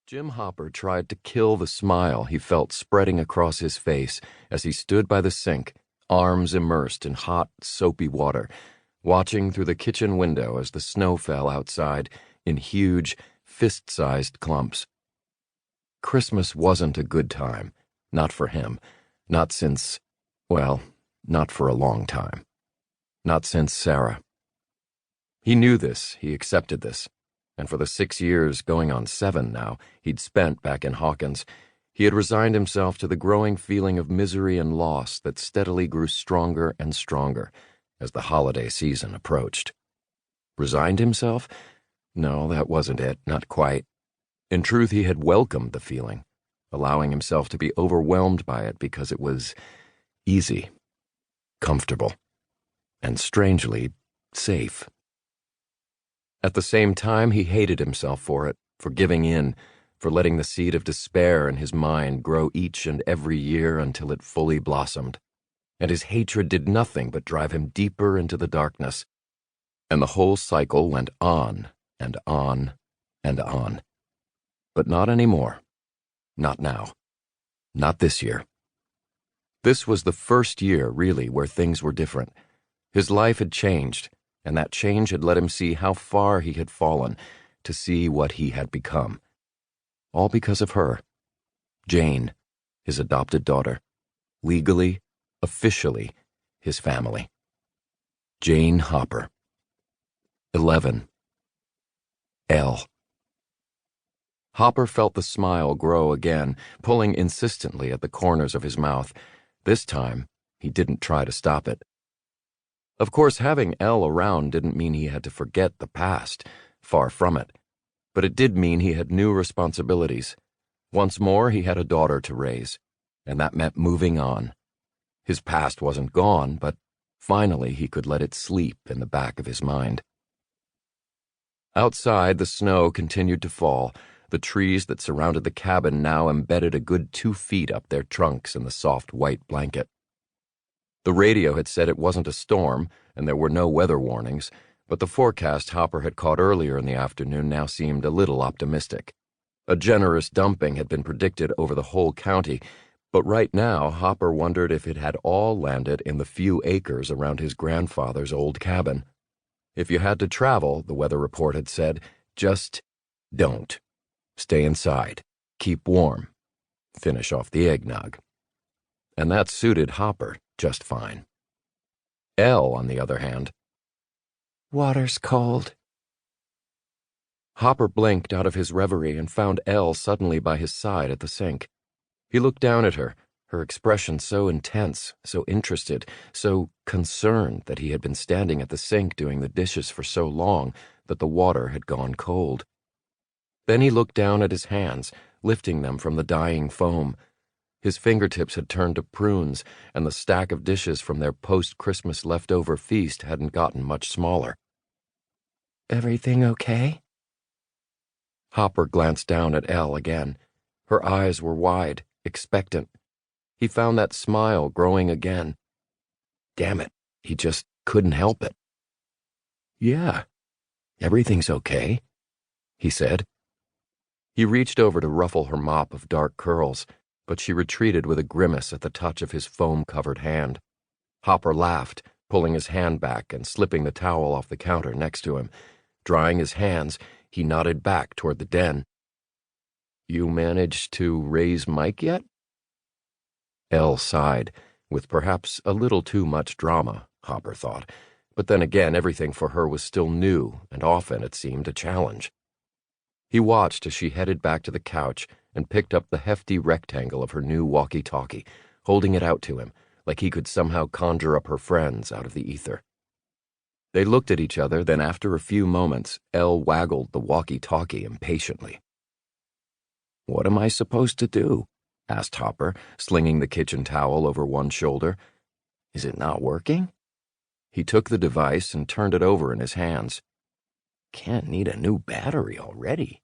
Jim Hopper tried to kill the smile he felt spreading across his face as he stood by the sink, arms immersed in hot, soapy water, watching through the kitchen window as the snow fell outside in huge, fist-sized clumps. Christmas wasn't a good time, not for him, not since, well, not for a long time. Not since Sarah. He knew this, he accepted this. And for the 6 years, going on 7 now, he'd spent back in Hawkins, he had resigned himself to the growing feeling of misery and loss that steadily grew stronger and stronger as the holiday season approached. Resigned himself? No, that wasn't it, not quite. In truth, he had welcomed the feeling, allowing himself to be overwhelmed by it because it was easy, comfortable, and strangely safe. At the same time, he hated himself for it, for giving in, for letting the seed of despair in his mind grow each and every year until it fully blossomed. And his hatred did nothing but drive him deeper into the darkness. And the whole cycle went on and on and on. But not anymore. Not now. Not this year. This was the first year, really, where things were different. His life had changed, and that change had let him see how far he had fallen, to see what he had become. All because of her. Jane, his adopted daughter. Legally, officially, his family. Jane Hopper. 11. L. Hopper felt the smile grow again, pulling insistently at the corners of his mouth. This time, he didn't try to stop it. Of course, having Elle around didn't mean he had to forget the past, far from it. But it did mean he had new responsibilities. Once more, he had a daughter to raise, and that meant moving on. His past wasn't gone, but finally he could let it sleep in the back of his mind. Outside, the snow continued to fall. The trees that surrounded the cabin now embedded a good 2 feet up their trunks in the soft white blanket. The radio had said it wasn't a storm, and there were no weather warnings, but the forecast Hopper had caught earlier in the afternoon now seemed a little optimistic. A generous dumping had been predicted over the whole county, but right now Hopper wondered if it had all landed in the few acres around his grandfather's old cabin. If you had to travel, the weather report had said, just don't. Stay inside. Keep warm. Finish off the eggnog. And that suited Hopper just fine. Elle, on the other hand, water's cold. Hopper blinked out of his reverie and found Elle suddenly by his side at the sink. He looked down at her, her expression so intense, so interested, so concerned that he had been standing at the sink doing the dishes for so long that the water had gone cold. Then he looked down at his hands, lifting them from the dying foam. His fingertips had turned to prunes, and the stack of dishes from their post-Christmas leftover feast hadn't gotten much smaller. Everything okay? Hopper glanced down at Elle again. Her eyes were wide, expectant. He found that smile growing again. Damn it, he just couldn't help it. Yeah, everything's okay, he said. He reached over to ruffle her mop of dark curls, but she retreated with a grimace at the touch of his foam-covered hand. Hopper laughed, pulling his hand back and slipping the towel off the counter next to him. Drying his hands, he nodded back toward the den. You managed to raise Mike yet? Elle sighed, with perhaps a little too much drama, Hopper thought. But then again, everything for her was still new, and often, it seemed, a challenge. He watched as she headed back to the couch and picked up the hefty rectangle of her new walkie-talkie, holding it out to him, like he could somehow conjure up her friends out of the ether. They looked at each other, then after a few moments, Elle waggled the walkie-talkie impatiently. What am I supposed to do? Asked Hopper, slinging the kitchen towel over one shoulder. Is it not working? He took the device and turned it over in his hands. Can't need a new battery already.